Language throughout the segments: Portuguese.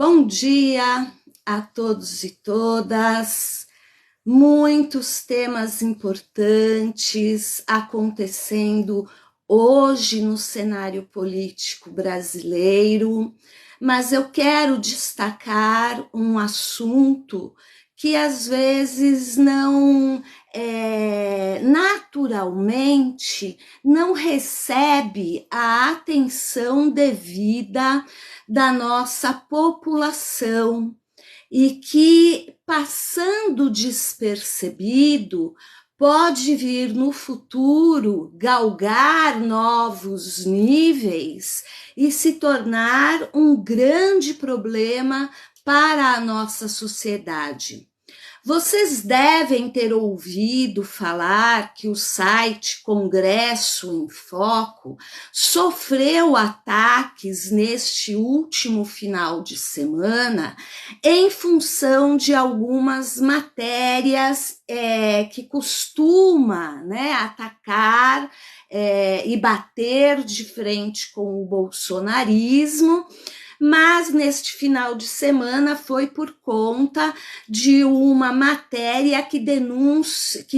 Bom dia a todos e todas. Muitos temas importantes acontecendo hoje no cenário político brasileiro, mas eu quero destacar um assunto que às vezes não naturalmente não recebe a atenção devida da nossa população e que, passando despercebido, pode vir no futuro galgar novos níveis e se tornar um grande problema para a nossa sociedade. Vocês devem ter ouvido falar que o site Congresso em Foco sofreu ataques neste último final de semana em função de algumas matérias que costuma, atacar e bater de frente com o bolsonarismo. Mas neste final de semana foi por conta de uma matéria que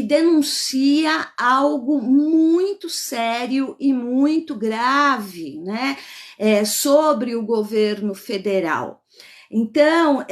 denuncia algo muito sério e muito grave, sobre o governo federal. Então,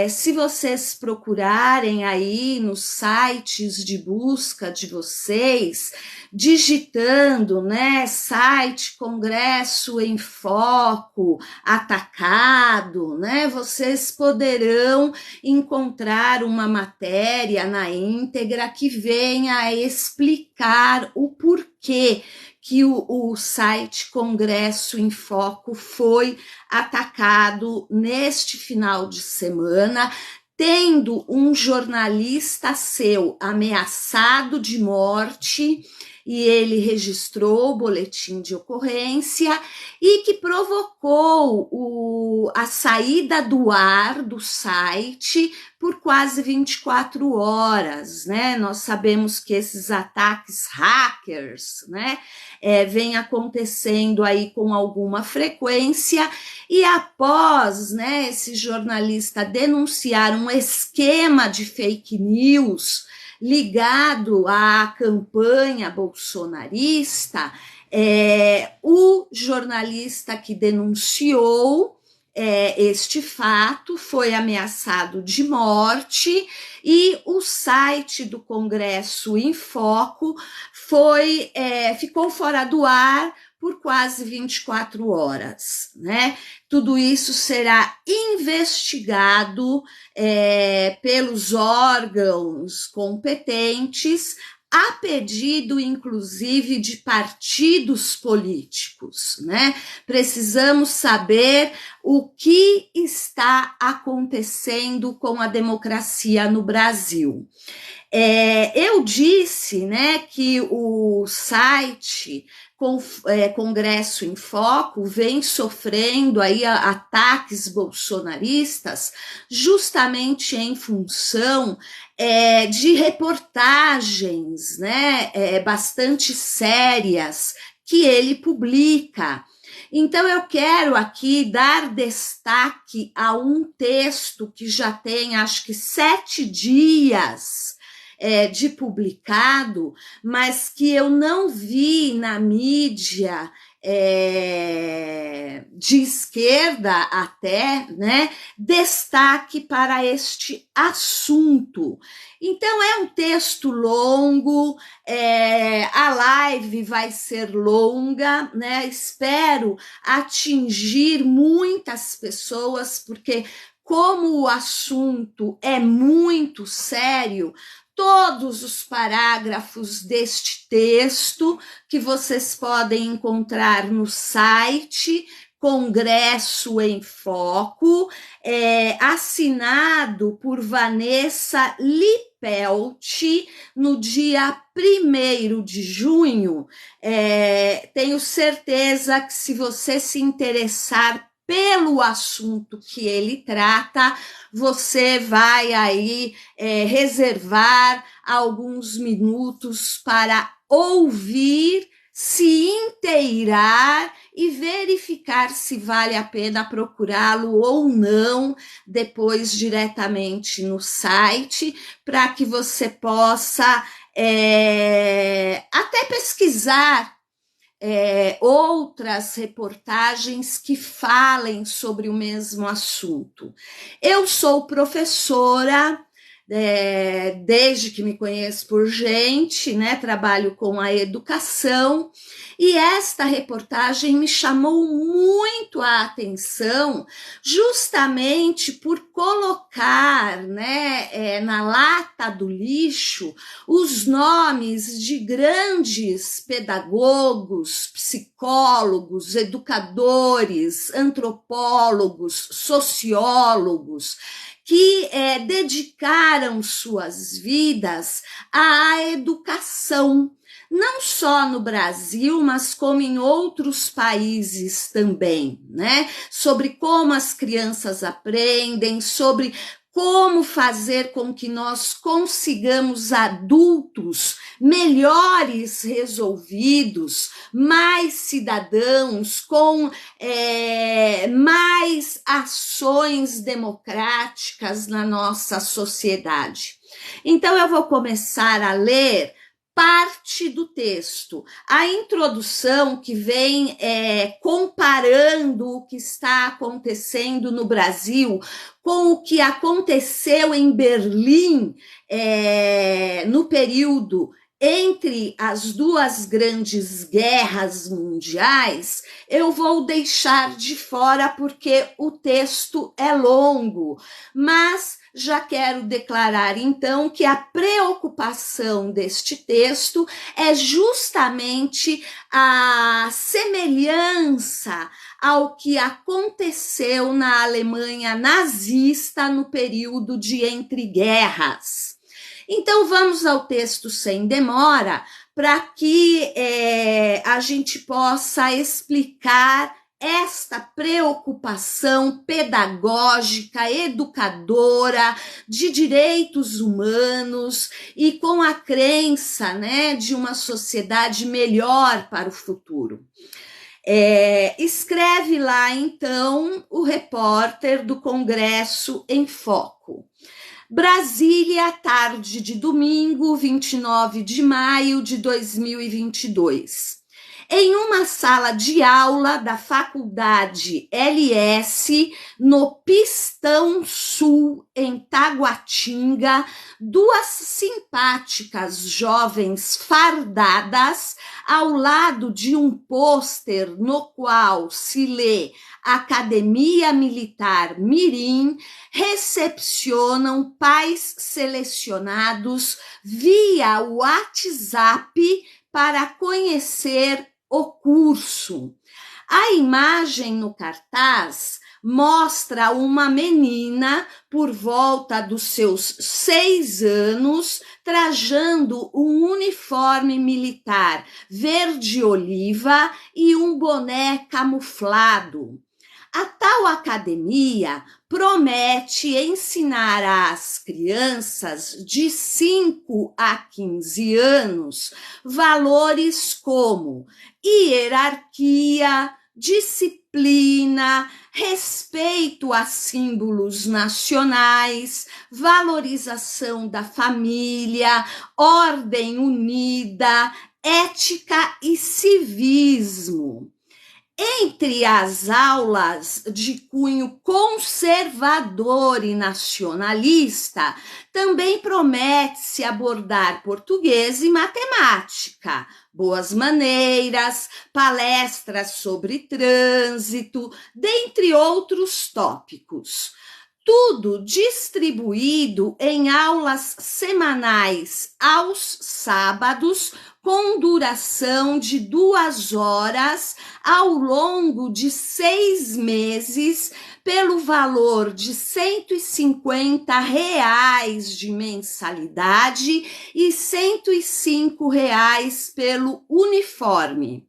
se vocês procurarem aí nos sites de busca de vocês, digitando, site Congresso em Foco, atacado, vocês poderão encontrar uma matéria na íntegra que venha a explicar o porquê que o site Congresso em Foco foi atacado neste final de semana, tendo um jornalista seu ameaçado de morte, e ele registrou o boletim de ocorrência e que provocou a saída do ar do site por quase 24 horas, Nós sabemos que esses ataques hackers, vem acontecendo aí com alguma frequência, e após, esse jornalista denunciar um esquema de fake news ligado à campanha bolsonarista, o jornalista que denunciou este fato foi ameaçado de morte, e o site do Congresso em Foco ficou fora do ar por quase 24 horas, Tudo isso será investigado pelos órgãos competentes, a pedido, inclusive, de partidos políticos, Precisamos saber o que está acontecendo com a democracia no Brasil. Eu disse, que o site Congresso em Foco vem sofrendo aí ataques bolsonaristas justamente em função de reportagens, bastante sérias que ele publica. Então, eu quero aqui dar destaque a um texto que já tem, acho que 7 dias de publicado, mas que eu não vi na mídia de esquerda até, destaque para este assunto. Então, é um texto longo, a live vai ser longa, Espero atingir muitas pessoas, porque como o assunto é muito sério, todos os parágrafos deste texto que vocês podem encontrar no site Congresso em Foco, assinado por Vanessa Lipelt, no dia 1º de junho. Tenho certeza que, se você se interessar pelo assunto que ele trata, você vai aí reservar alguns minutos para ouvir se inteirar e verificar se vale a pena procurá-lo ou não, depois diretamente no site, para que você possa até pesquisar outras reportagens que falem sobre o mesmo assunto. Eu sou professora, desde que me conheço por gente, né? Trabalho com a educação, e esta reportagem me chamou muito a atenção, justamente por colocar, né, na lata do lixo os nomes de grandes pedagogos, psicólogos, educadores, antropólogos, sociólogos, que dedicaram suas vidas à educação, não só no Brasil, mas como em outros países também, né? Sobre como as crianças aprendem, sobre como fazer com que nós consigamos adultos melhores resolvidos, mais cidadãos, com mais ações democráticas na nossa sociedade. Então, eu vou começar a ler parte do texto. A introdução que vem comparando o que está acontecendo no Brasil com o que aconteceu em Berlim no período entre as duas grandes guerras mundiais, eu vou deixar de fora porque o texto é longo, mas já quero declarar então que a preocupação deste texto é justamente a semelhança ao que aconteceu na Alemanha nazista no período de entreguerras. Então, vamos ao texto sem demora, para que a gente possa explicar esta preocupação pedagógica, educadora, de direitos humanos e com a crença, né, de uma sociedade melhor para o futuro. Escreve lá, então, o repórter do Congresso em Foco. Brasília, tarde de domingo, 29 de maio de 2022. Em uma sala de aula da Faculdade LS, no Pistão Sul, em Taguatinga, duas simpáticas jovens fardadas, ao lado de um pôster no qual se lê Academia Militar Mirim, recepcionam pais selecionados via WhatsApp para conhecer o curso. A imagem no cartaz mostra uma menina por volta dos seus 6 anos trajando um uniforme militar verde-oliva e um boné camuflado. A tal academia promete ensinar às crianças de 5 a 15 anos valores como hierarquia, disciplina, respeito a símbolos nacionais, valorização da família, ordem unida, ética e civismo. Entre as aulas de cunho conservador e nacionalista, também promete-se abordar português e matemática, boas maneiras, palestras sobre trânsito, dentre outros tópicos. Tudo distribuído em aulas semanais aos sábados, com duração de 2 horas ao longo de 6 meses, pelo valor de R$ 150 de mensalidade e R$ 105 pelo uniforme.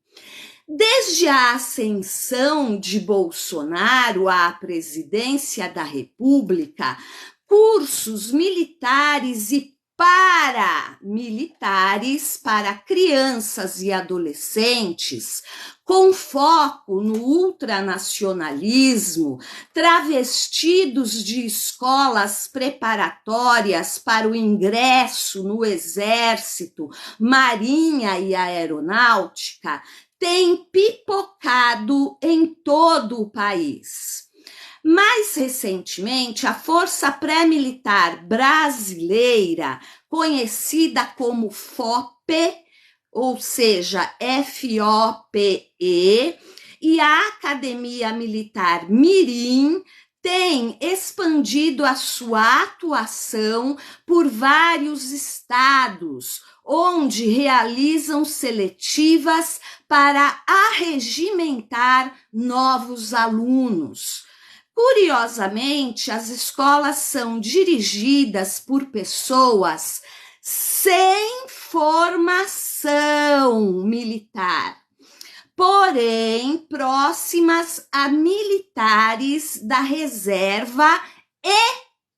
Desde a ascensão de Bolsonaro à presidência da República, cursos militares e paramilitares para crianças e adolescentes, com foco no ultranacionalismo, travestidos de escolas preparatórias para o ingresso no Exército, Marinha e Aeronáutica, tem pipocado em todo o país. Mais recentemente, a Força Pré-Militar Brasileira, conhecida como FOPE, ou seja, FOPE, e a Academia Militar Mirim, tem expandido a sua atuação por vários estados, onde realizam seletivas para arregimentar novos alunos. Curiosamente, as escolas são dirigidas por pessoas sem formação militar, porém próximas a militares da reserva e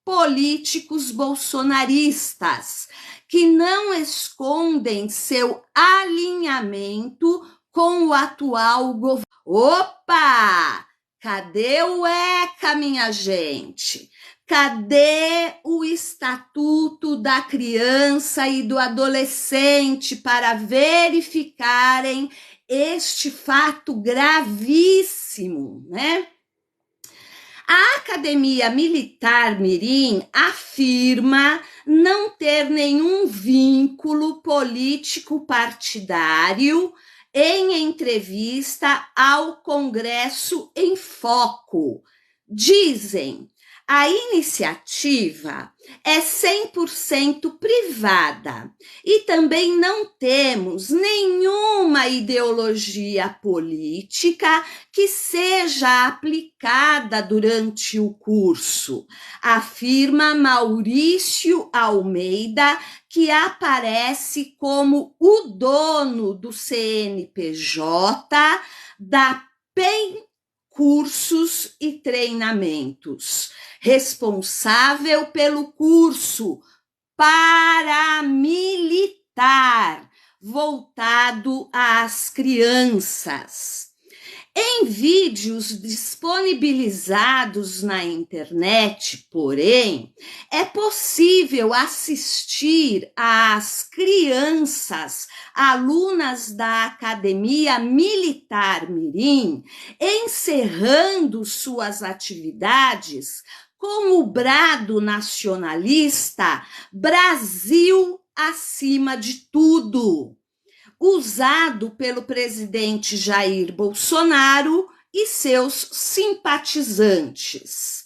políticos bolsonaristas, que não escondem seu alinhamento com o atual governo. Opa! Cadê o ECA, minha gente? Cadê o Estatuto da Criança e do Adolescente para verificarem este fato gravíssimo, né? A Academia Militar Mirim afirma não ter nenhum vínculo político partidário em entrevista ao Congresso em Foco. Dizem, a iniciativa é 100% privada e também não temos nenhuma ideologia política que seja aplicada durante o curso, afirma Maurício Almeida, que aparece como o dono do CNPJ da PEN Cursos e Treinamentos, responsável pelo curso paramilitar voltado às crianças. Em vídeos disponibilizados na internet, porém, é possível assistir às crianças, alunas da Academia Militar Mirim, encerrando suas atividades com o brado nacionalista Brasil acima de tudo, usado pelo presidente Jair Bolsonaro e seus simpatizantes.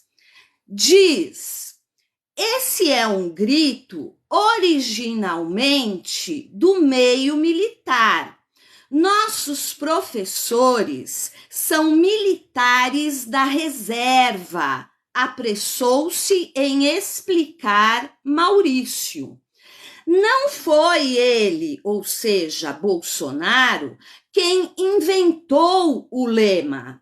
Diz, esse é um grito originalmente do meio militar. Nossos professores são militares da reserva, apressou-se em explicar Maurício. Não foi ele, ou seja, Bolsonaro, quem inventou o lema.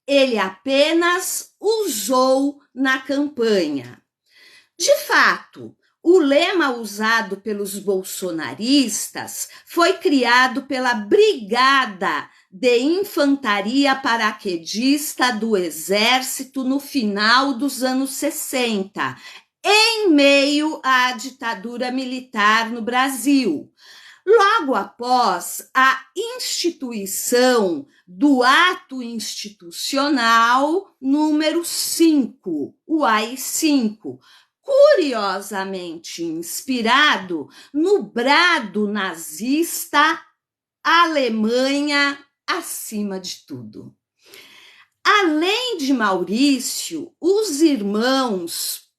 Ele apenas usou na campanha. De fato, o lema usado pelos bolsonaristas foi criado pela Brigada de Infantaria Paraquedista do Exército no final dos anos 60, em meio à ditadura militar no Brasil, logo após a instituição do Ato Institucional número 5, o AI-5, curiosamente inspirado no brado nazista Alemanha acima de tudo. Além de Maurício, os irmãos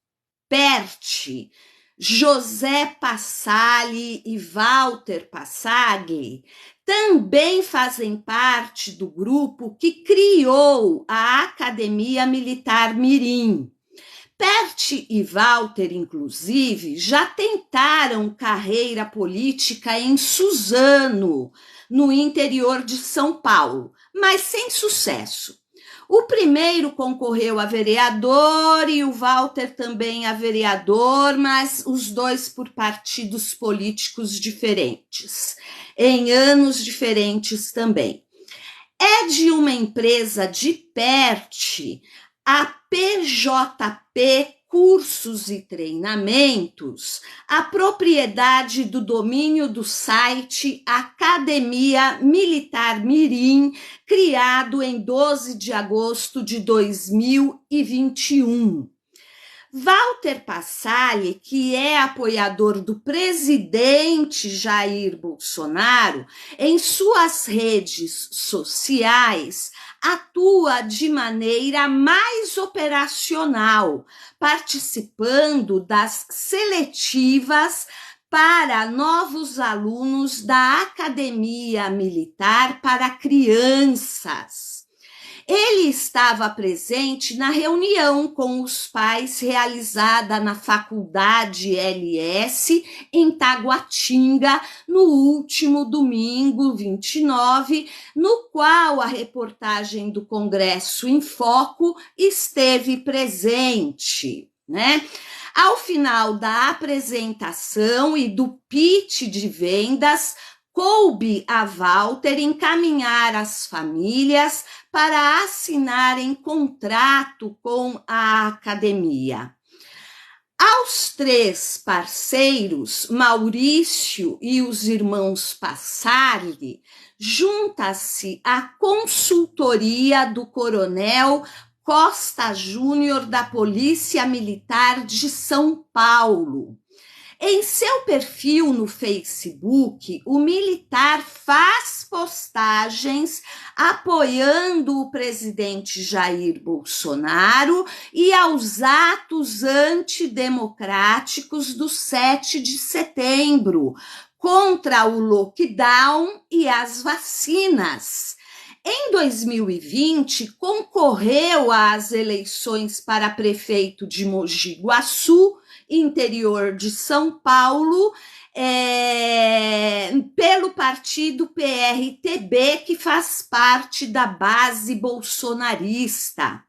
Perti, José Passali e Walter Passagli também fazem parte do grupo que criou a Academia Militar Mirim. Perti e Walter, inclusive, já tentaram carreira política em Suzano, no interior de São Paulo, mas sem sucesso. O primeiro concorreu a vereador e o Walter também a vereador, mas os dois por partidos políticos diferentes, em anos diferentes também. É de uma empresa de Perth, a PJP Cursos e Treinamentos, a propriedade do domínio do site Academia Militar Mirim, criado em 12 de agosto de 2021. Walter Passalli, que é apoiador do presidente Jair Bolsonaro, em suas redes sociais, atua de maneira mais operacional, participando das seletivas para novos alunos da Academia Militar para Crianças. Ele estava presente na reunião com os pais realizada na Faculdade LS, em Taguatinga, no último domingo, 29, no qual a reportagem do Congresso em Foco esteve presente, né? Ao final da apresentação e do pitch de vendas, coube a Walter encaminhar as famílias para assinarem contrato com a academia. Aos 3 parceiros, Maurício e os irmãos Passalli, junta-se a consultoria do coronel Costa Júnior da Polícia Militar de São Paulo. Em seu perfil no Facebook, o militar faz postagens apoiando o presidente Jair Bolsonaro e aos atos antidemocráticos do 7 de setembro, contra o lockdown e as vacinas. Em 2020, concorreu às eleições para prefeito de Mogi Guaçu, interior de São Paulo, pelo partido PRTB, que faz parte da base bolsonarista.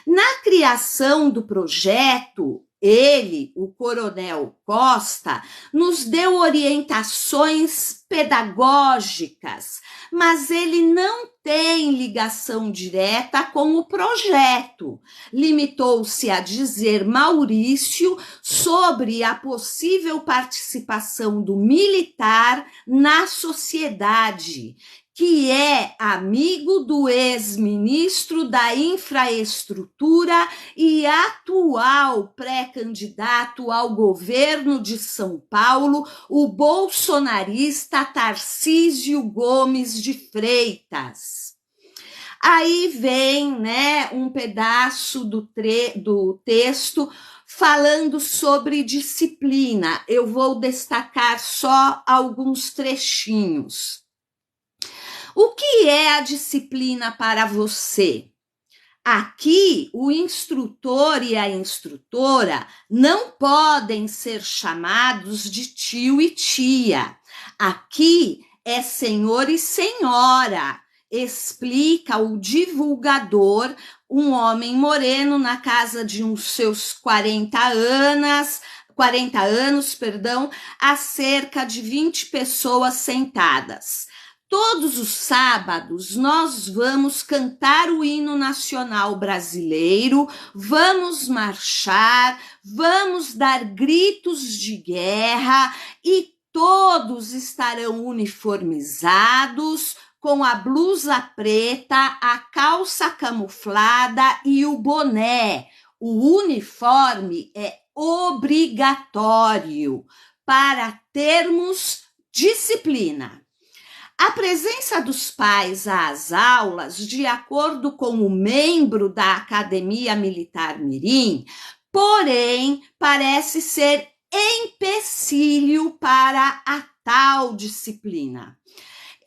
Na criação do projeto, ele, o coronel Costa, nos deu orientações pedagógicas, mas ele não tem ligação direta com o projeto. Limitou-se a dizer Maurício sobre a possível participação do militar na sociedade, que é amigo do ex-ministro da Infraestrutura e atual pré-candidato ao governo de São Paulo, o bolsonarista Tarcísio Gomes de Freitas. Aí vem, né, um pedaço do texto falando sobre disciplina. Eu vou destacar só alguns trechinhos. O que é a disciplina para você? Aqui, o instrutor e a instrutora não podem ser chamados de tio e tia. Aqui é senhor e senhora, explica o divulgador, um homem moreno na casa de uns seus 40 anos, a cerca de 20 pessoas sentadas. Todos os sábados nós vamos cantar o hino nacional brasileiro, vamos marchar, vamos dar gritos de guerra e todos estarão uniformizados, com a blusa preta, a calça camuflada e o boné. O uniforme é obrigatório para termos disciplina. A presença dos pais às aulas, de acordo com o membro da Academia Militar Mirim, porém, parece ser empecilho para a tal disciplina.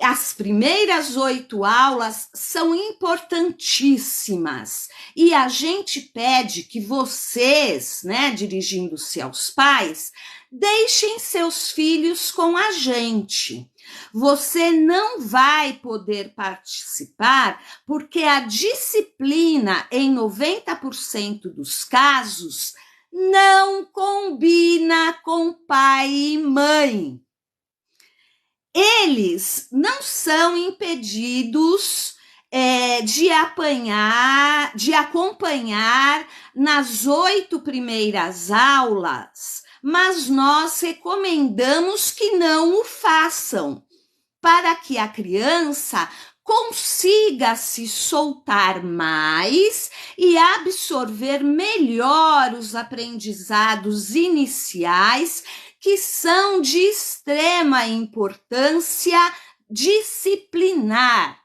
As primeiras 8 aulas são importantíssimas e a gente pede que vocês, né, dirigindo-se aos pais, deixem seus filhos com a gente. Você não vai poder participar porque a disciplina, em 90% dos casos, não combina com pai e mãe. Eles não são impedidos de acompanhar nas 8 primeiras aulas, mas nós recomendamos que não o façam, para que a criança consiga se soltar mais e absorver melhor os aprendizados iniciais, que são de extrema importância disciplinar.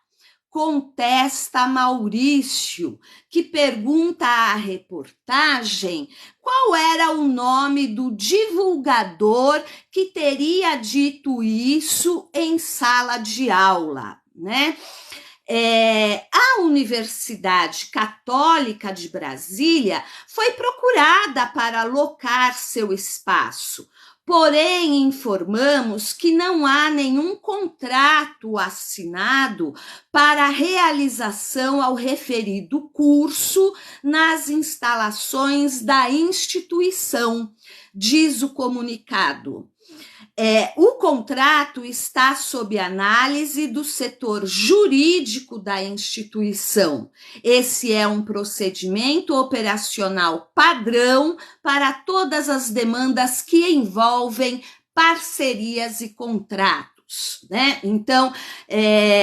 Contesta Maurício, que pergunta à reportagem qual era o nome do divulgador que teria dito isso em sala de aula, né? A Universidade Católica de Brasília foi procurada para alocar seu espaço, porém informamos que não há nenhum contrato assinado para a realização ao referido curso nas instalações da instituição, diz o comunicado. O contrato está sob análise do setor jurídico da instituição. Esse é um procedimento operacional padrão para todas as demandas que envolvem parcerias e contratos, né? Então,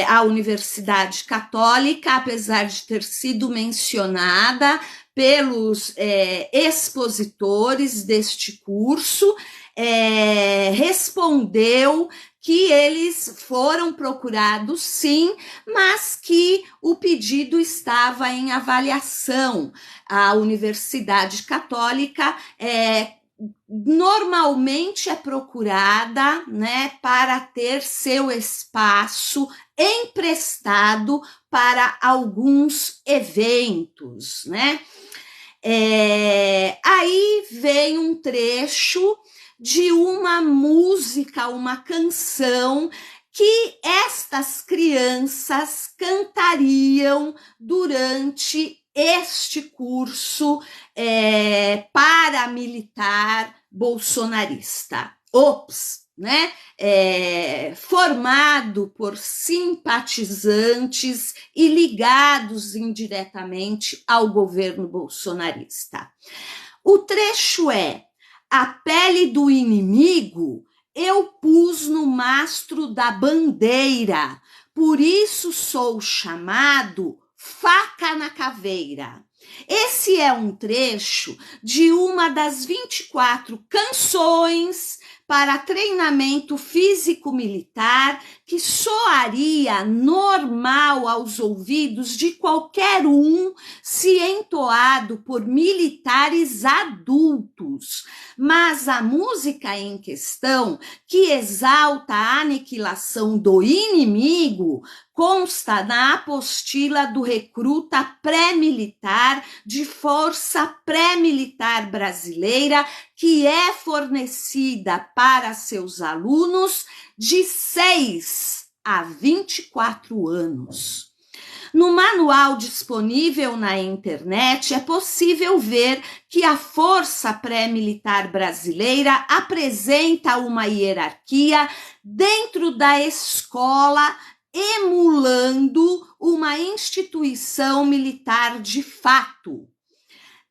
a Universidade Católica, apesar de ter sido mencionada pelos expositores deste curso, respondeu que eles foram procurados sim, mas que o pedido estava em avaliação. A Universidade Católica normalmente é procurada, né, para ter seu espaço emprestado para alguns eventos, né? Aí vem um trecho de uma música, uma canção que estas crianças cantariam durante este curso paramilitar bolsonarista. Né? Formado por simpatizantes e ligados indiretamente ao governo bolsonarista. O trecho é: a pele do inimigo eu pus no mastro da bandeira, por isso sou chamado faca na caveira. Esse é um trecho de uma das 24 canções para treinamento físico-militar que soaria normal aos ouvidos de qualquer um se entoado por militares adultos. Mas a música em questão, que exalta a aniquilação do inimigo, consta na apostila do recruta pré-militar de Força Pré-Militar Brasileira, que é fornecida para seus alunos de 6 a 24 anos. No manual disponível na internet, é possível ver que a Força Pré-Militar Brasileira apresenta uma hierarquia dentro da escola, emulando uma instituição militar de fato.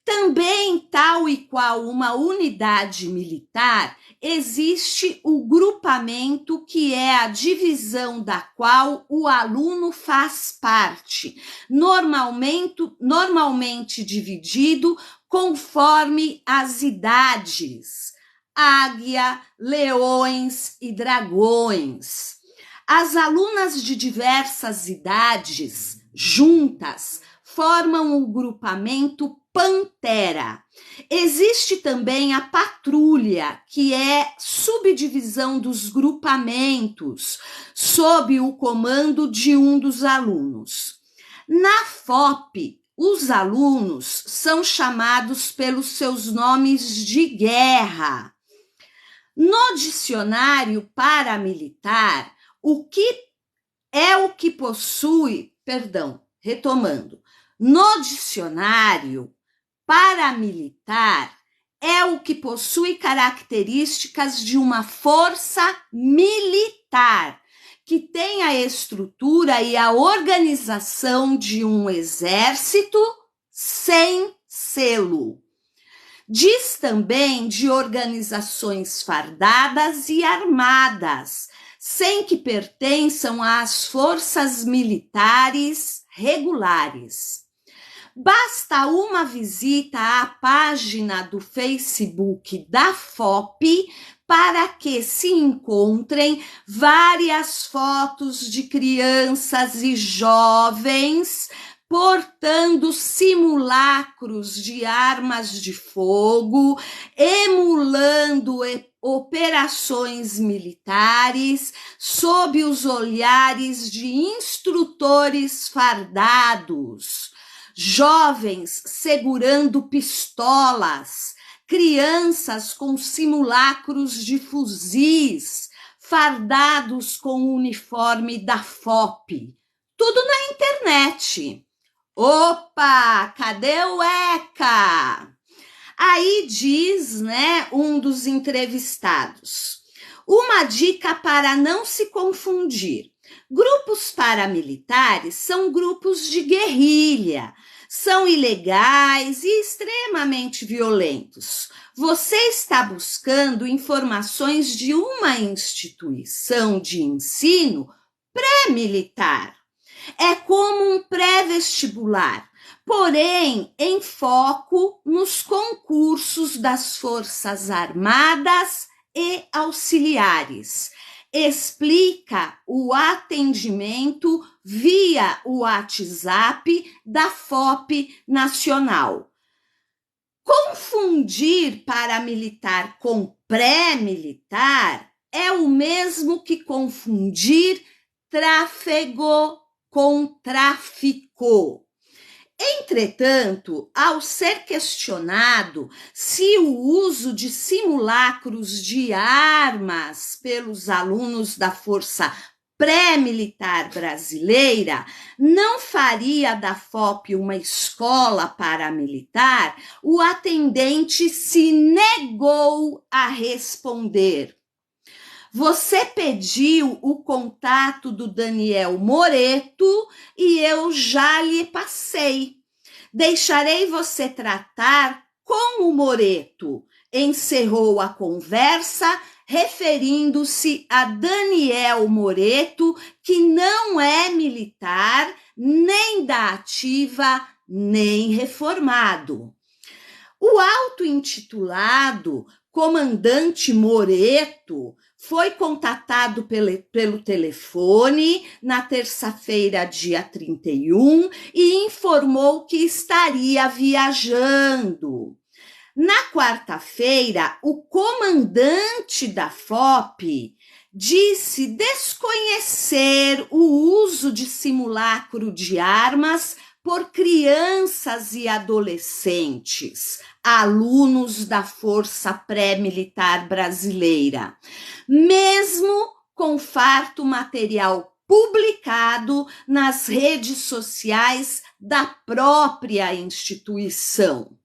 Também, tal e qual uma unidade militar, existe o grupamento, que é a divisão da qual o aluno faz parte, normalmente dividido conforme as idades: águia, leões e dragões. As alunas de diversas idades, juntas, formam o grupamento Pantera. Existe também a patrulha, que é subdivisão dos grupamentos, sob o comando de um dos alunos. Na FOP, os alunos são chamados pelos seus nomes de guerra. No dicionário paramilitar, o que possui, retomando, no dicionário paramilitar é o que possui características de uma força militar, que tem a estrutura e a organização de um exército sem selo. Diz também de organizações fardadas e armadas, sem que pertençam às forças militares regulares. Basta uma visita à página do Facebook da FOP para que se encontrem várias fotos de crianças e jovens portando simulacros de armas de fogo, emulando operações militares sob os olhares de instrutores fardados, jovens segurando pistolas, crianças com simulacros de fuzis, fardados com o uniforme da FOP. Tudo na internet. Opa, cadê o ECA? Aí diz, um dos entrevistados, uma dica para não se confundir. Grupos paramilitares são grupos de guerrilha, são ilegais e extremamente violentos. Você está buscando informações de uma instituição de ensino pré-militar. É como um pré-vestibular, porém em foco nos concursos das Forças Armadas e Auxiliares. Explica o atendimento via o WhatsApp da FOP Nacional. Confundir paramilitar com pré-militar é o mesmo que confundir tráfego com tráfico. Entretanto, ao ser questionado se o uso de simulacros de armas pelos alunos da Força Pré-Militar Brasileira não faria da FOP uma escola paramilitar, o atendente se negou a responder. Você pediu o contato do Daniel Moreto e eu já lhe passei. Deixarei você tratar com o Moreto. Encerrou a conversa, referindo-se a Daniel Moreto, que não é militar, nem da ativa, nem reformado. O auto-intitulado comandante Moreto foi contatado pelo telefone na terça-feira, dia 31, e informou que estaria viajando. Na quarta-feira, o comandante da FOP disse desconhecer o uso de simulacro de armas por crianças e adolescentes, alunos da Força Pré-Militar Brasileira, mesmo com farto material publicado nas redes sociais da própria instituição.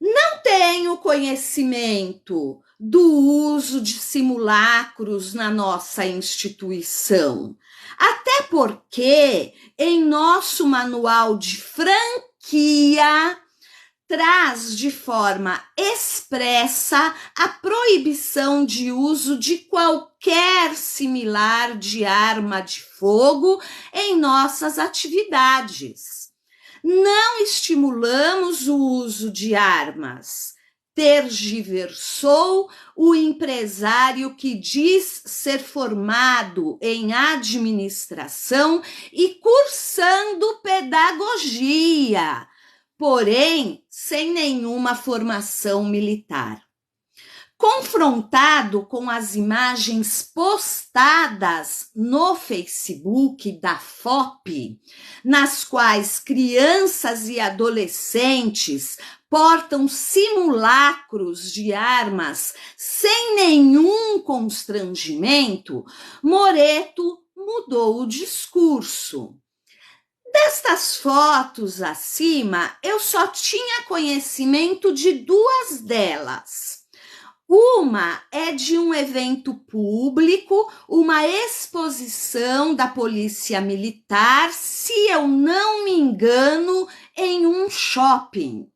Não tenho conhecimento do uso de simulacros na nossa instituição, até porque em nosso manual de franquia traz de forma expressa a proibição de uso de qualquer similar de arma de fogo em nossas atividades. Não estimulamos o uso de armas, tergiversou o empresário que diz ser formado em administração e cursando pedagogia, porém sem nenhuma formação militar. Confrontado com as imagens postadas no Facebook da FOP, nas quais crianças e adolescentes portam simulacros de armas sem nenhum constrangimento, Moreto mudou o discurso. Destas fotos acima, eu só tinha conhecimento de duas delas. Uma é de um evento público, uma exposição da Polícia Militar, se eu não me engano, em um shopping.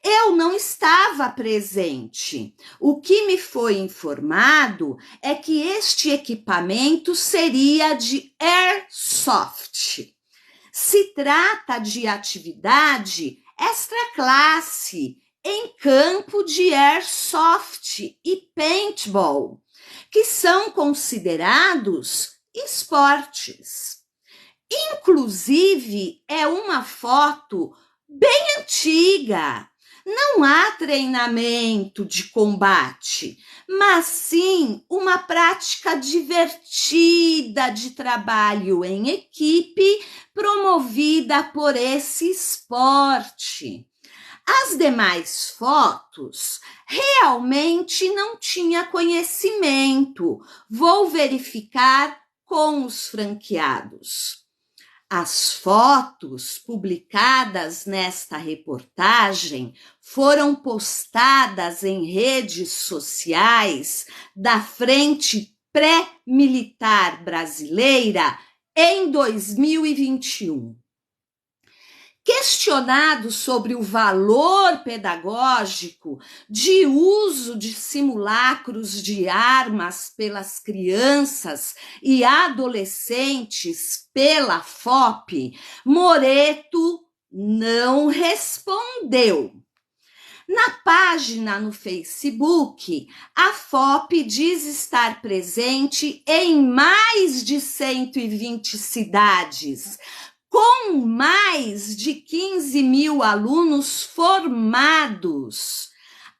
Eu não estava presente. O que me foi informado é que este equipamento seria de airsoft. Se trata de atividade extra-classe, em campo de airsoft e paintball, que são considerados esportes. Inclusive, é uma foto bem antiga. Não há treinamento de combate, mas sim uma prática divertida de trabalho em equipe promovida por esse esporte. As demais fotos, realmente não tinha conhecimento. Vou verificar com os franqueados. As fotos publicadas nesta reportagem foram postadas em redes sociais da Frente Pré-Militar Brasileira em 2021. Questionado sobre o valor pedagógico de uso de simulacros de armas pelas crianças e adolescentes pela FOP, Moreto não respondeu. Na página no Facebook, a FOP diz estar presente em mais de 120 cidades, com mais de 15 mil alunos formados.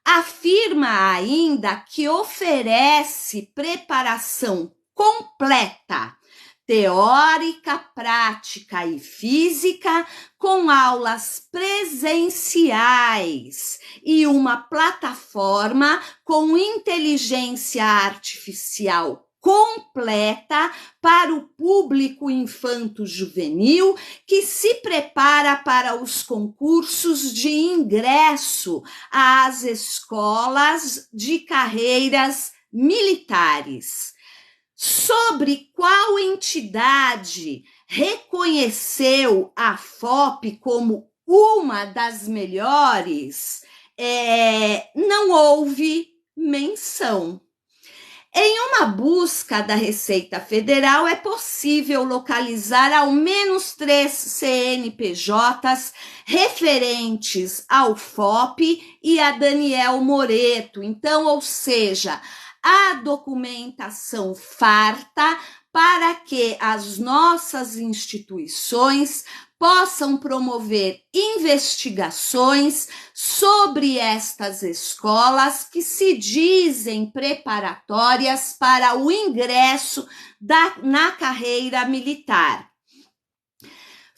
Afirma ainda que oferece preparação completa, teórica, prática e física, com aulas presenciais e uma plataforma com inteligência artificial completa para o público infanto-juvenil que se prepara para os concursos de ingresso às escolas de carreiras militares. Sobre qual entidade reconheceu a FOP como uma das melhores, não houve menção. Em uma busca da Receita Federal, é possível localizar ao menos 3 CNPJs referentes ao FOP e a Daniel Moreto. Então, ou seja, a documentação farta para que as nossas instituições possam promover investigações sobre estas escolas que se dizem preparatórias para o ingresso na carreira militar.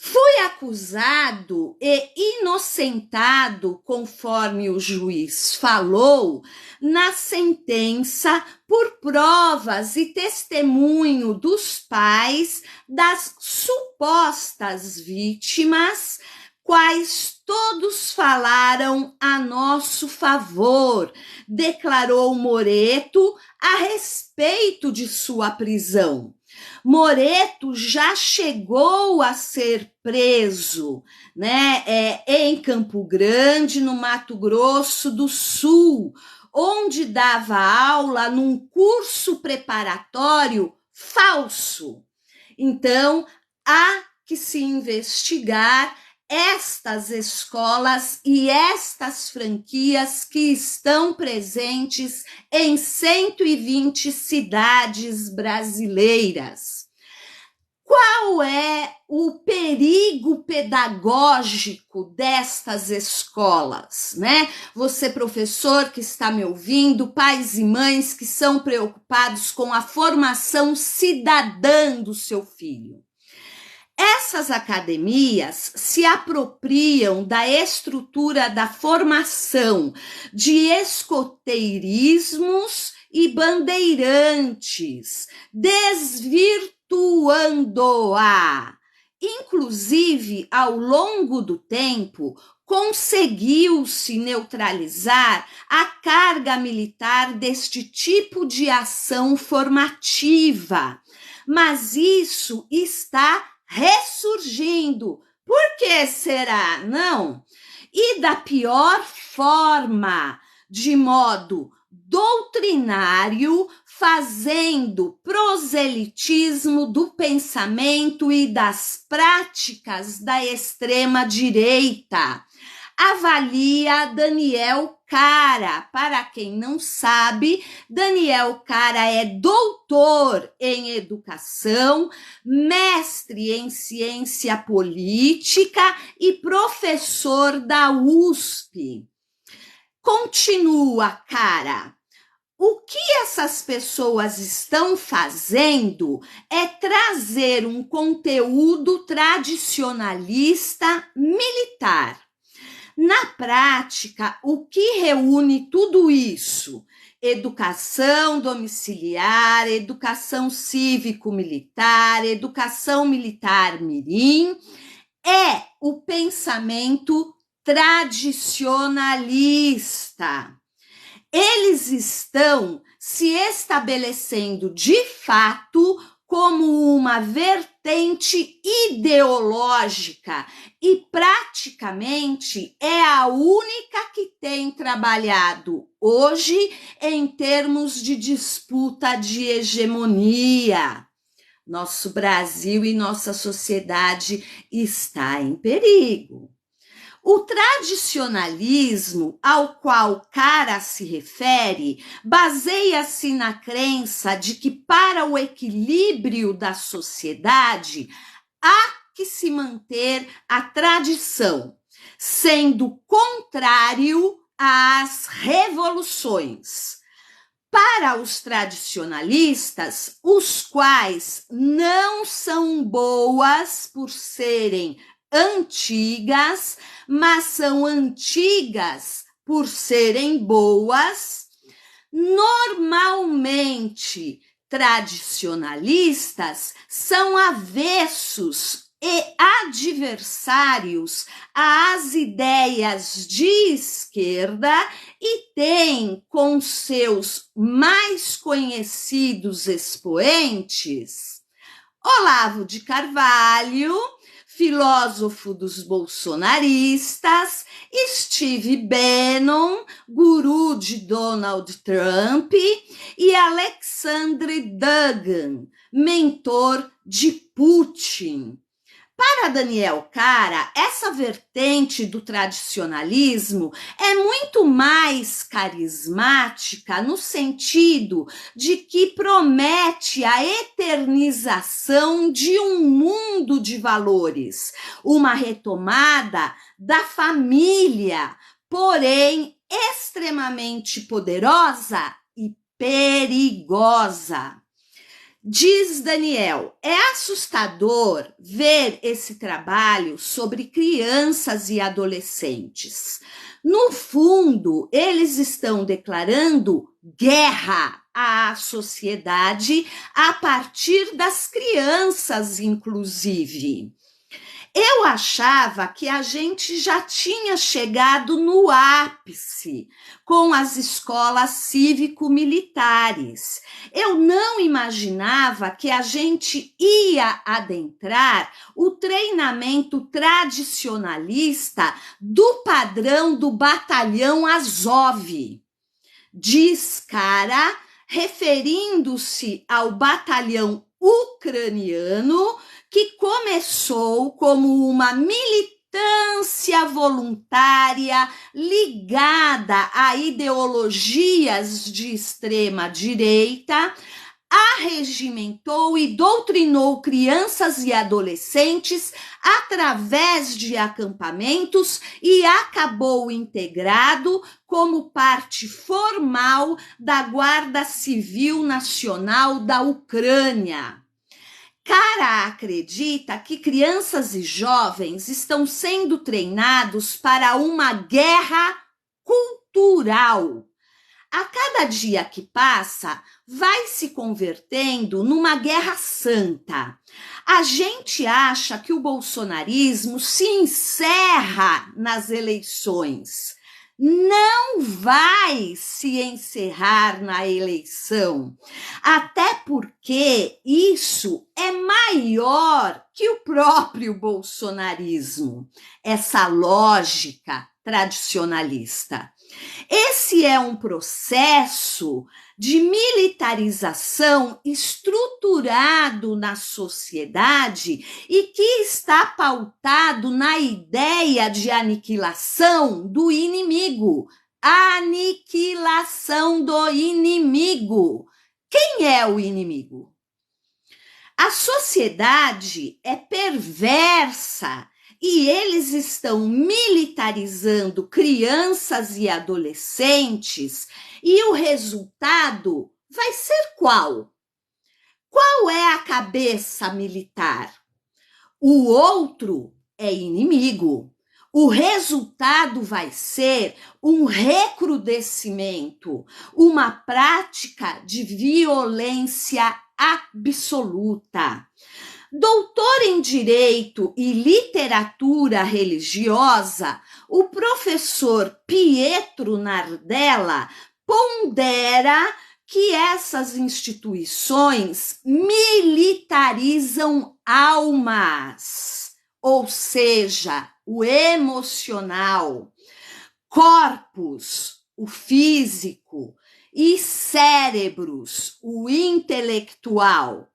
Fui acusado e inocentado, conforme o juiz falou, na sentença por provas e testemunho dos pais das supostas vítimas, quais todos falaram a nosso favor, declarou Moreto a respeito de sua prisão. Moreto já chegou a ser preso, em Campo Grande, no Mato Grosso do Sul, onde dava aula num curso preparatório falso. Então, há que se investigar estas escolas e estas franquias que estão presentes em 120 cidades brasileiras. Qual é o perigo pedagógico destas escolas, né? Você, professor que está me ouvindo, pais e mães que são preocupados com a formação cidadã do seu filho. Essas academias se apropriam da estrutura da formação de escoteirismos e bandeirantes, desvirtuando-a. Inclusive, ao longo do tempo, conseguiu-se neutralizar a carga militar deste tipo de ação formativa. Mas isso está ressurgindo. Por que será? Não. E da pior forma, de modo doutrinário, fazendo proselitismo do pensamento e das práticas da extrema-direita. Avalia Daniel Cara. Para quem não sabe, Daniel Cara é doutor em educação, mestre em ciência política e professor da USP. Continua, Cara. O que essas pessoas estão fazendo é trazer um conteúdo tradicionalista militar. Na prática, o que reúne tudo isso? Educação domiciliar, educação cívico-militar, educação militar-mirim, é o pensamento tradicionalista. Eles estão se estabelecendo de fato como uma vertente ideológica e praticamente é a única que tem trabalhado hoje em termos de disputa de hegemonia. Nosso Brasil e nossa sociedade está em perigo. O tradicionalismo ao qual Cara se refere baseia-se na crença de que para o equilíbrio da sociedade há que se manter a tradição, sendo contrário às revoluções. Para os tradicionalistas, os quais não são boas por serem antigas, mas são antigas por serem boas, normalmente tradicionalistas são avessos e adversários às ideias de esquerda e têm com seus mais conhecidos expoentes Olavo de Carvalho, filósofo dos bolsonaristas, Steve Bannon, guru de Donald Trump, e Alexandre Dugin, mentor de Putin. Para Daniel Cara, essa vertente do tradicionalismo é muito mais carismática no sentido de que promete a eternização de um mundo de valores, uma retomada da família, porém extremamente poderosa e perigosa. Diz Daniel, é assustador ver esse trabalho sobre crianças e adolescentes. No fundo, eles estão declarando guerra à sociedade a partir das crianças, inclusive. Eu achava que a gente já tinha chegado no ápice com as escolas cívico-militares. Eu não imaginava que a gente ia adentrar o treinamento tradicionalista do padrão do batalhão Azov. Diz Cara, referindo-se ao batalhão ucraniano, que começou como uma militância voluntária ligada a ideologias de extrema direita, arregimentou e doutrinou crianças e adolescentes através de acampamentos e acabou integrado como parte formal da Guarda Civil Nacional da Ucrânia. Kara acredita que crianças e jovens estão sendo treinados para uma guerra cultural. A cada dia que passa, vai se convertendo numa guerra santa. A gente acha que o bolsonarismo se encerra nas eleições. Não vai se encerrar na eleição, até porque isso é maior que o próprio bolsonarismo, essa lógica tradicionalista. Esse é um processo de militarização estruturado na sociedade e que está pautado na ideia de aniquilação do inimigo. Aniquilação do inimigo. Quem é o inimigo? A sociedade é perversa e eles estão militarizando crianças e adolescentes, e o resultado vai ser qual? Qual é a cabeça militar? O outro é inimigo. O resultado vai ser um recrudescimento, uma prática de violência absoluta. Doutor em Direito e Literatura Religiosa, o professor Pietro Nardella pondera que essas instituições militarizam almas, ou seja, o emocional, corpos, o físico, e cérebros, o intelectual.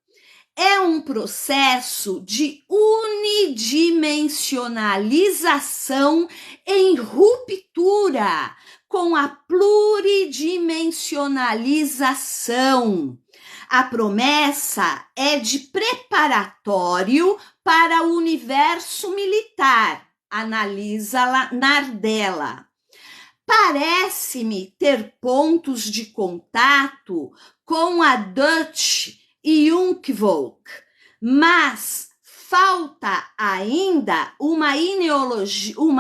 É um processo de unidimensionalização em ruptura com a pluridimensionalização. A promessa é de preparatório para o universo militar, analisa Nardella. Parece-me ter pontos de contato com a Dutch e Jungvolk, mas falta ainda uma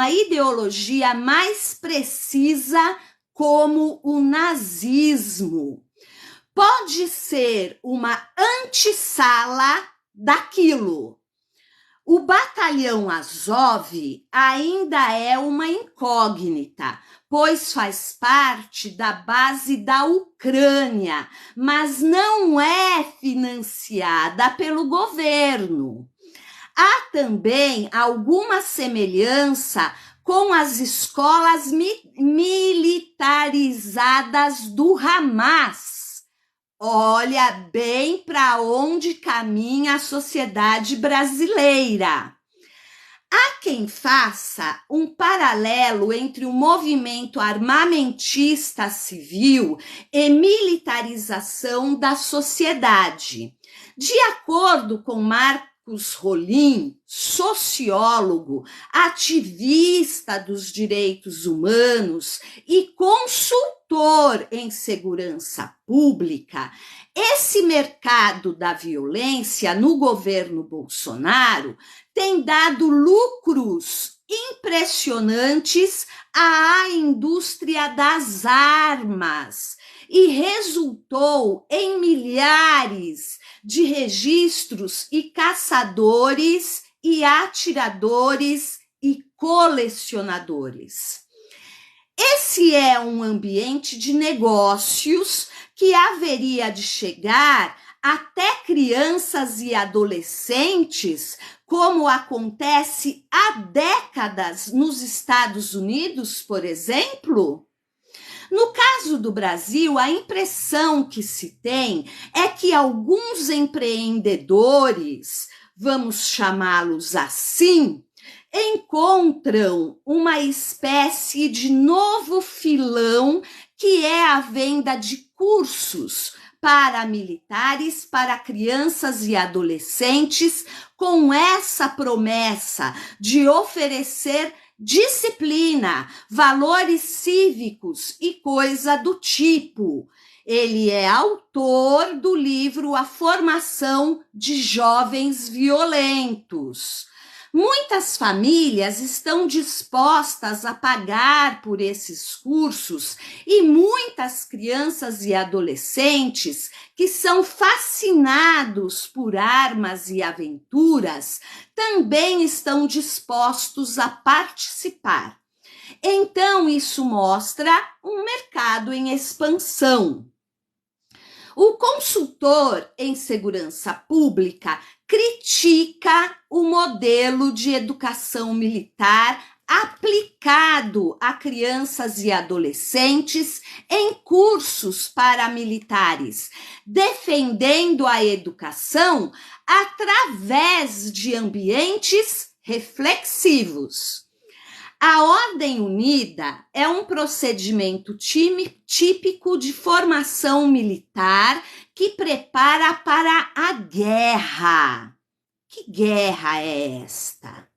ideologia mais precisa como o nazismo. Pode ser uma antessala daquilo. O batalhão Azov ainda é uma incógnita, pois faz parte da base da Ucrânia, mas não é financiada pelo governo. Há também alguma semelhança com as escolas militarizadas do Hamas. Olha bem para onde caminha a sociedade brasileira. Há quem faça um paralelo entre o movimento armamentista civil e militarização da sociedade. De acordo com Marcos Rolim, sociólogo, ativista dos direitos humanos e consultor em segurança pública, esse mercado da violência no governo Bolsonaro tem dado lucros impressionantes à indústria das armas e resultou em milhares de registros e caçadores e atiradores e colecionadores. Esse é um ambiente de negócios que haveria de chegar até crianças e adolescentes, como acontece há décadas nos Estados Unidos, por exemplo. No caso do Brasil, a impressão que se tem é que alguns empreendedores, vamos chamá-los assim, encontram uma espécie de novo filão que é a venda de cursos paramilitares para crianças e adolescentes, com essa promessa de oferecer disciplina, valores cívicos e coisa do tipo. Ele é autor do livro A Formação de Jovens Violentos. Muitas famílias estão dispostas a pagar por esses cursos e muitas crianças e adolescentes que são fascinados por armas e aventuras também estão dispostos a participar. Então, isso mostra um mercado em expansão. O consultor em segurança pública critica o modelo de educação militar aplicado a crianças e adolescentes em cursos paramilitares, defendendo a educação através de ambientes reflexivos. A Ordem Unida é um procedimento típico de formação militar que prepara para a guerra. Que guerra é esta?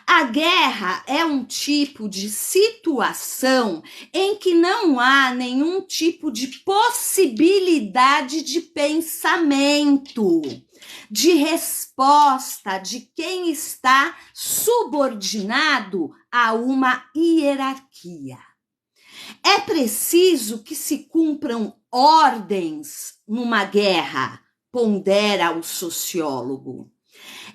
A guerra é um tipo de situação em que não há nenhum tipo de possibilidade de pensamento, de resposta de quem está subordinado a uma hierarquia. É preciso que se cumpram ordens numa guerra, pondera o sociólogo.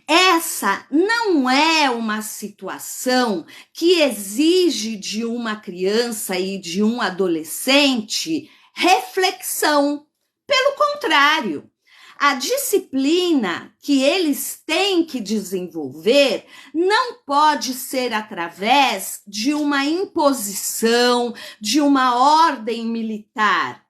Essa não é uma situação que exige de uma criança e de um adolescente reflexão. Pelo contrário, a disciplina que eles têm que desenvolver não pode ser através de uma imposição, de uma ordem militar.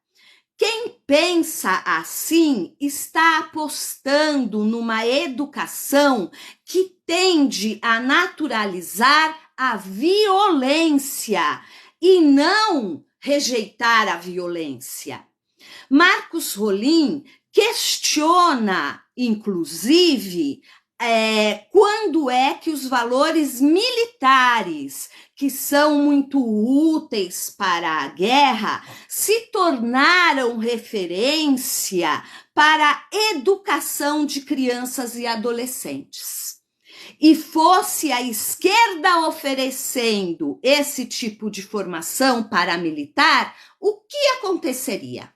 Quem pensa assim está apostando numa educação que tende a naturalizar a violência e não rejeitar a violência. Marcos Rolim questiona, inclusive, quando é que os valores militares, que são muito úteis para a guerra, se tornaram referência para a educação de crianças e adolescentes. E fosse a esquerda oferecendo esse tipo de formação paramilitar, o que aconteceria?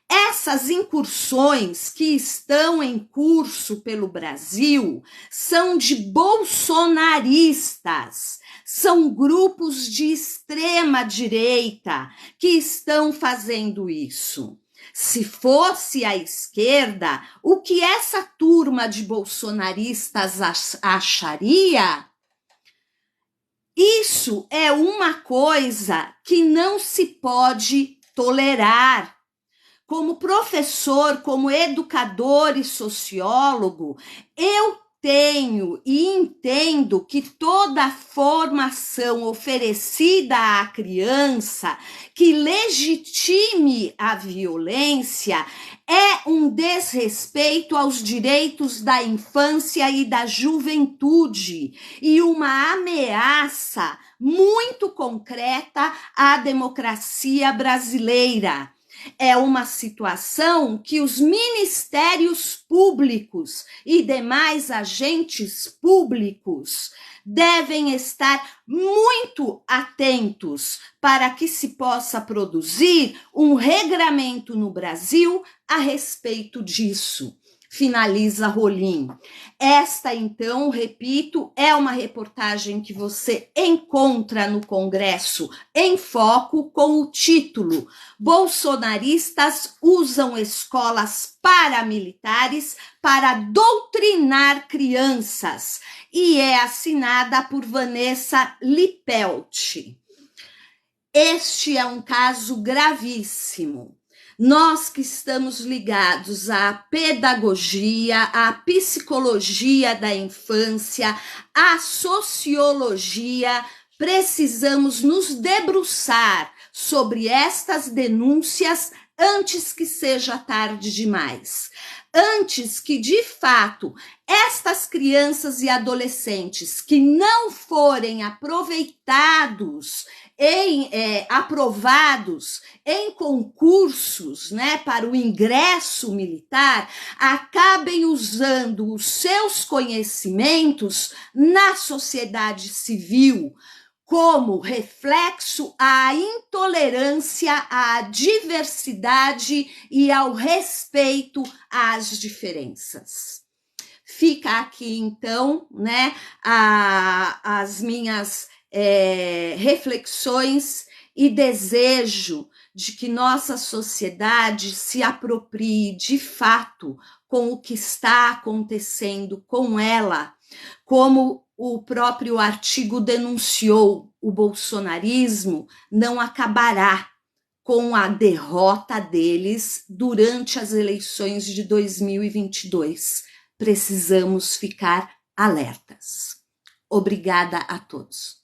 Essas incursões que estão em curso pelo Brasil são de bolsonaristas, são grupos de extrema direita que estão fazendo isso. Se fosse a esquerda, o que essa turma de bolsonaristas acharia? Isso é uma coisa que não se pode tolerar. Como professor, como educador e sociólogo, eu tenho e entendo que toda formação oferecida à criança que legitime a violência é um desrespeito aos direitos da infância e da juventude e uma ameaça muito concreta à democracia brasileira. É uma situação que os ministérios públicos e demais agentes públicos devem estar muito atentos para que se possa produzir um regramento no Brasil a respeito disso. Finaliza Rolim. Esta, então, repito, é uma reportagem que você encontra no Congresso em Foco com o título Bolsonaristas usam escolas paramilitares para doutrinar crianças e é assinada por Vanessa Lippelt. Este é um caso gravíssimo. Nós que estamos ligados à pedagogia, à psicologia da infância, à sociologia, precisamos nos debruçar sobre estas denúncias antes que seja tarde demais, antes que, de fato, estas crianças e adolescentes que não forem aprovados em concursos, né, para o ingresso militar, acabem usando os seus conhecimentos na sociedade civil como reflexo à intolerância, à diversidade e ao respeito às diferenças. Fica aqui, então, né, as minhas reflexões e desejo de que nossa sociedade se aproprie de fato com o que está acontecendo com ela, como o próprio artigo denunciou, o bolsonarismo não acabará com a derrota deles durante as eleições de 2022. Precisamos ficar alertas. Obrigada a todos.